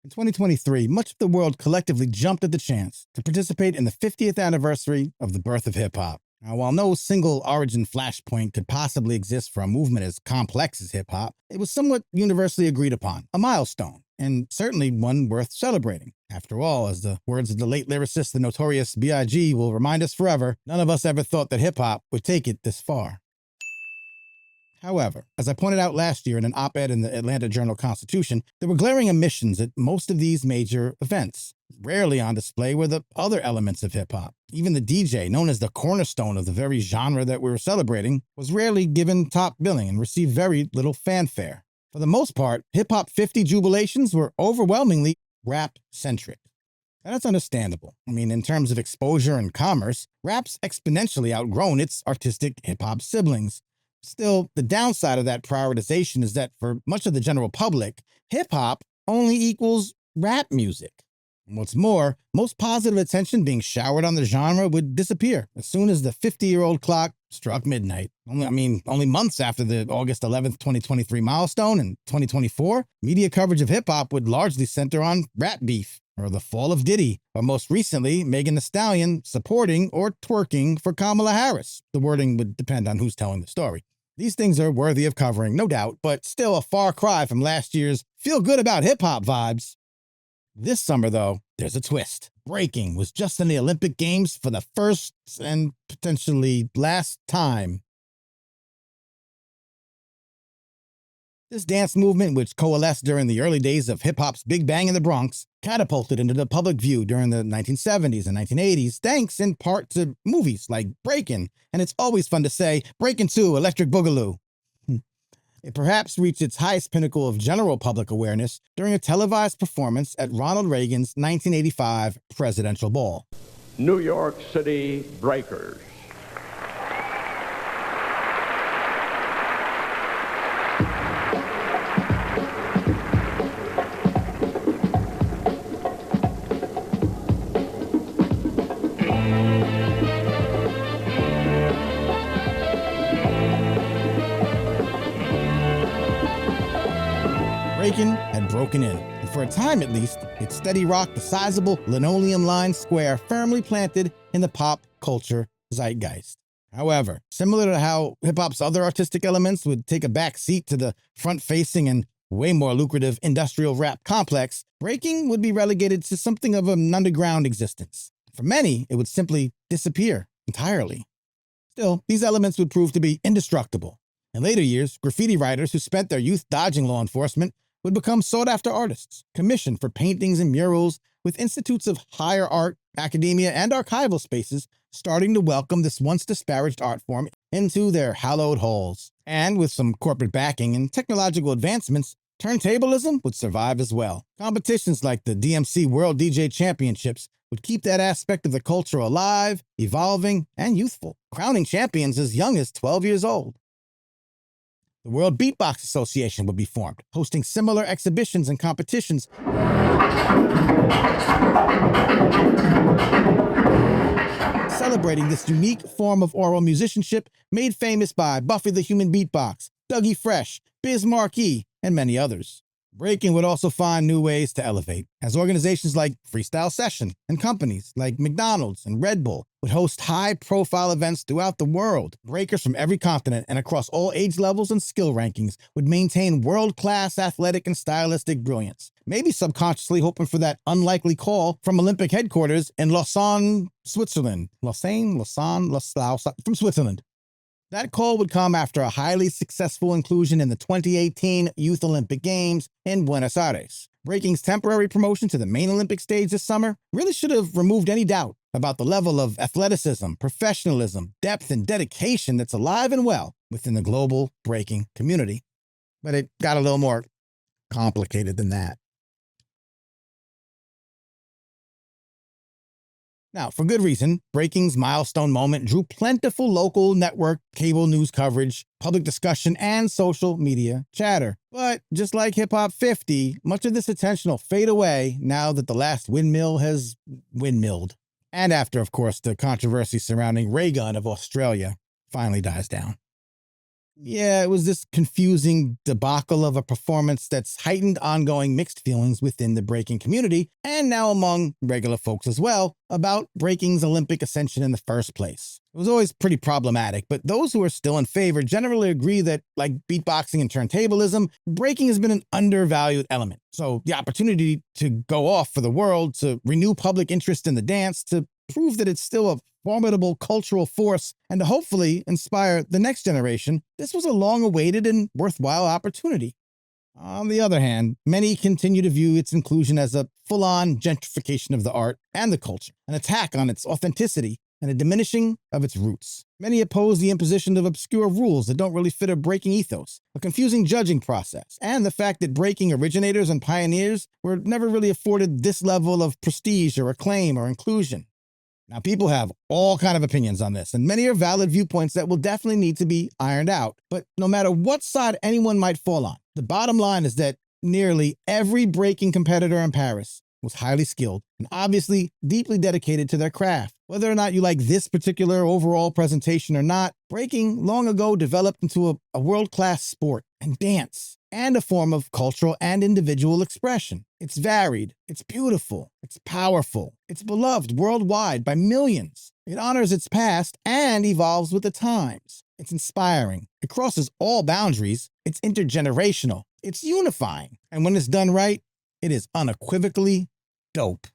In 2023, much of the world collectively jumped at the chance to participate in the 50th anniversary of the birth of hip-hop. Now, while no single origin flashpoint could possibly exist for a movement as complex as hip-hop, it was somewhat universally agreed upon, a milestone, and certainly one worth celebrating. After all, as the words of the late lyricist, the notorious B.I.G. will remind us forever, none of us ever thought that hip-hop would take it this far. However, as I pointed out last year in an op-ed in the Atlanta Journal-Constitution, there were glaring omissions at most of these major events. Rarely on display were the other elements of hip-hop. Even the DJ, known as the cornerstone of the very genre that we were celebrating, was rarely given top billing and received very little fanfare. For the most part, hip-hop 50 jubilations were overwhelmingly rap-centric. And that's understandable. I mean, in terms of exposure and commerce, rap's exponentially outgrown its artistic hip-hop siblings. Still, the downside of that prioritization is that for much of the general public, hip-hop only equals rap music. And what's more, most positive attention being showered on the genre would disappear as soon as the 50-year-old clock struck midnight. Only months after the August 11th, 2023 milestone in 2024, media coverage of hip-hop would largely center on rap beef, or the fall of Diddy, or most recently, Megan Thee Stallion supporting or twerking for Kamala Harris. The wording would depend on who's telling the story. These things are worthy of covering, no doubt, but still a far cry from last year's feel good about hip-hop vibes. This summer, though, there's a twist. Breaking was just in the Olympic Games for the first and potentially last time. This dance movement, which coalesced during the early days of hip-hop's Big Bang in the Bronx, catapulted into the public view during the 1970s and 1980s, thanks in part to movies like Breakin', and it's always fun to say, Breakin' 2, Electric Boogaloo. It perhaps reached its highest pinnacle of general public awareness during a televised performance at Ronald Reagan's 1985 presidential ball. New York City Breakers. Breakin' had broken in, and for a time at least, it steady rocked the sizable linoleum-lined square firmly planted in the pop culture zeitgeist. However, similar to how hip-hop's other artistic elements would take a back seat to the front-facing and way more lucrative industrial rap complex, breaking would be relegated to something of an underground existence. For many, it would simply disappear entirely. Still, these elements would prove to be indestructible. In later years, graffiti writers who spent their youth dodging law enforcement would become sought-after artists, commissioned for paintings and murals, with institutes of higher art, academia, and archival spaces starting to welcome this once disparaged art form into their hallowed halls. And with some corporate backing and technological advancements, turntablism would survive as well. Competitions like the DMC World DJ Championships would keep that aspect of the culture alive, evolving, and youthful, crowning champions as young as 12 years old. The World Beatbox Association would be formed, hosting similar exhibitions and competitions, celebrating this unique form of oral musicianship made famous by Buffy the Human Beatbox, Dougie Fresh, Biz Markie, and many others. Breaking would also find new ways to elevate, as organizations like Freestyle Session and companies like McDonald's and Red Bull would host high-profile events throughout the world. Breakers from every continent and across all age levels and skill rankings would maintain world-class athletic and stylistic brilliance, maybe subconsciously hoping for that unlikely call from Olympic headquarters in Lausanne, Switzerland. Lausanne, from Switzerland. That call would come after a highly successful inclusion in the 2018 Youth Olympic Games in Buenos Aires. Breaking's temporary promotion to the main Olympic stage this summer really should have removed any doubt about the level of athleticism, professionalism, depth, and dedication that's alive and well within the global breaking community. But it got a little more complicated than that. Now, for good reason, breaking's milestone moment drew plentiful local network cable news coverage, public discussion, and social media chatter. But just like Hip Hop 50, much of this attention will fade away now that the last windmill has windmilled. And after, of course, the controversy surrounding RayGun of Australia finally dies down. Yeah, it was this confusing debacle of a performance that's heightened ongoing mixed feelings within the breaking community, and now among regular folks as well, about breaking's Olympic ascension in the first place. It was always pretty problematic, but those who are still in favor generally agree that, like beatboxing and turntablism, breaking has been an undervalued element. So the opportunity to go off for the world, to renew public interest in the dance, to prove that it's still a formidable cultural force, and to hopefully inspire the next generation, this was a long-awaited and worthwhile opportunity. On the other hand, many continue to view its inclusion as a full-on gentrification of the art and the culture, an attack on its authenticity, and a diminishing of its roots. Many oppose the imposition of obscure rules that don't really fit a breaking ethos, a confusing judging process, and the fact that breaking originators and pioneers were never really afforded this level of prestige or acclaim or inclusion. Now, people have all kinds of opinions on this, and many are valid viewpoints that will definitely need to be ironed out. But no matter what side anyone might fall on, the bottom line is that nearly every breaking competitor in Paris was highly skilled and obviously deeply dedicated to their craft. Whether or not you like this particular overall presentation or not, breaking long ago developed into a world-class sport and dance, and a form of cultural and individual expression. It's varied, it's beautiful, it's powerful, it's beloved worldwide by millions. It honors its past and evolves with the times. It's inspiring, it crosses all boundaries, it's intergenerational, it's unifying, and when it's done right, it is unequivocally dope.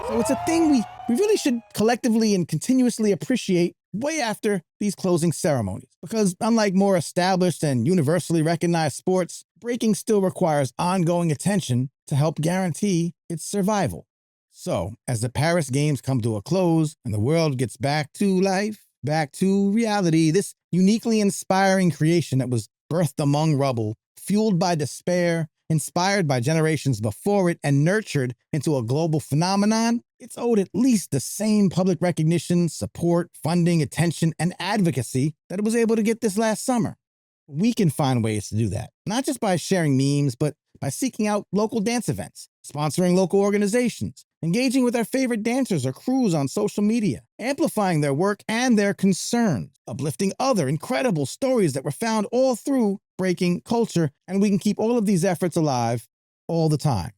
So it's a thing we really should collectively and continuously appreciate way after these closing ceremonies. Because unlike more established and universally recognized sports, breaking still requires ongoing attention to help guarantee its survival. So, as the Paris Games come to a close and the world gets back to life, back to reality, this uniquely inspiring creation that was birthed among rubble, fueled by despair, inspired by generations before it, and nurtured into a global phenomenon, it's owed at least the same public recognition, support, funding, attention, and advocacy that it was able to get this last summer. We can find ways to do that, not just by sharing memes, but by seeking out local dance events, sponsoring local organizations, engaging with our favorite dancers or crews on social media, amplifying their work and their concerns, uplifting other incredible stories that were found all through breaking culture, and we can keep all of these efforts alive all the time.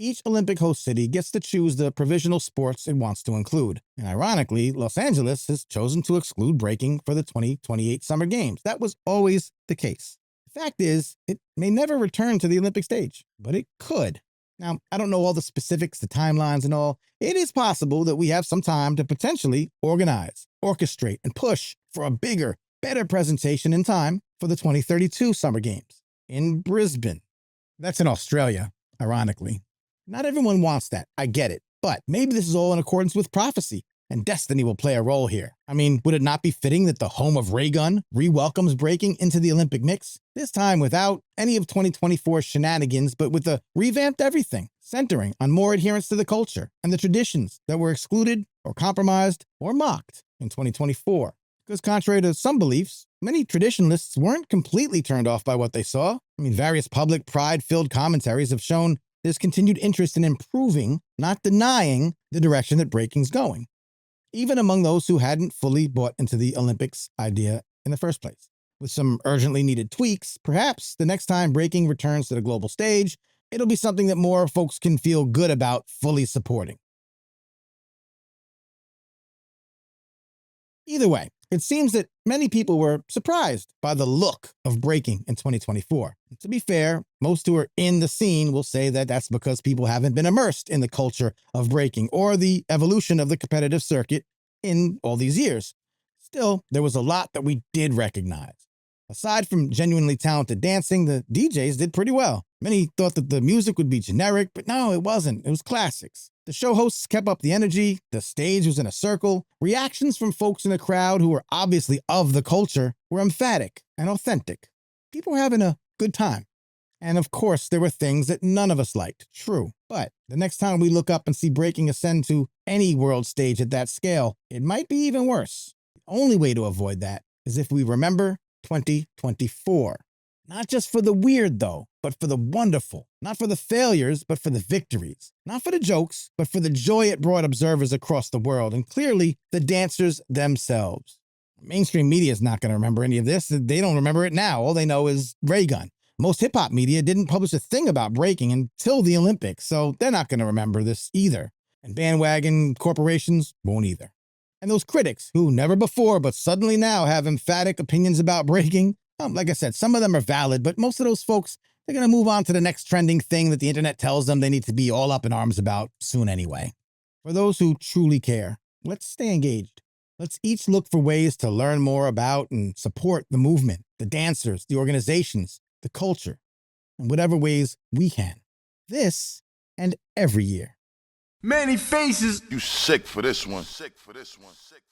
Each Olympic host city gets to choose the provisional sports it wants to include. And ironically, Los Angeles has chosen to exclude breaking for the 2028 Summer Games. That was always the case. The fact is, it may never return to the Olympic stage, but it could. Now, I don't know all the specifics, the timelines and all. It is possible that we have some time to potentially organize, orchestrate, and push for a bigger, better presentation in time for the 2032 Summer Games in Brisbane. That's in Australia, ironically. Not everyone wants that, I get it, but maybe this is all in accordance with prophecy, and destiny will play a role here. I mean, would it not be fitting that the home of RayGun re-welcomes breaking into the Olympic mix? This time without any of 2024's shenanigans, but with a revamped everything, centering on more adherence to the culture and the traditions that were excluded or compromised or mocked in 2024. Because contrary to some beliefs, many traditionalists weren't completely turned off by what they saw. I mean, various public pride-filled commentaries have shown there's continued interest in improving, not denying, the direction that breaking's going, even among those who hadn't fully bought into the Olympics idea in the first place. With some urgently needed tweaks, perhaps the next time breaking returns to the global stage, it'll be something that more folks can feel good about fully supporting. Either way, it seems that many people were surprised by the look of breaking in 2024. To be fair, most who are in the scene will say that that's because people haven't been immersed in the culture of breaking or the evolution of the competitive circuit in all these years. Still, there was a lot that we did recognize. Aside from genuinely talented dancing, the DJs did pretty well. Many thought that the music would be generic, but no, it wasn't. It was classics. The show hosts kept up the energy, the stage was in a circle, reactions from folks in the crowd who were obviously of the culture were emphatic and authentic. People were having a good time. And of course, there were things that none of us liked, true. But The next time we look up and see breaking ascend to any world stage at that scale, it might be even worse. The only way to avoid that is if we remember 2024. Not just for the weird, though, but for the wonderful. Not for the failures, but for the victories. Not for the jokes, but for the joy it brought observers across the world, and clearly, the dancers themselves. Mainstream media is not going to remember any of this. They don't remember it now. All they know is RayGun. Most hip-hop media didn't publish a thing about breaking until the Olympics, so they're not going to remember this either. And bandwagon corporations won't either. And those critics, who never before but suddenly now have emphatic opinions about breaking, like I said, some of them are valid, but most of those folks, they're going to move on to the next trending thing that the internet tells them they need to be all up in arms about soon anyway. For those who truly care, let's stay engaged. Let's each look for ways to learn more about and support the movement, the dancers, the organizations, the culture, in whatever ways we can. This and every year. Manny Faces. You sick for this one. Sick for this one. Sick.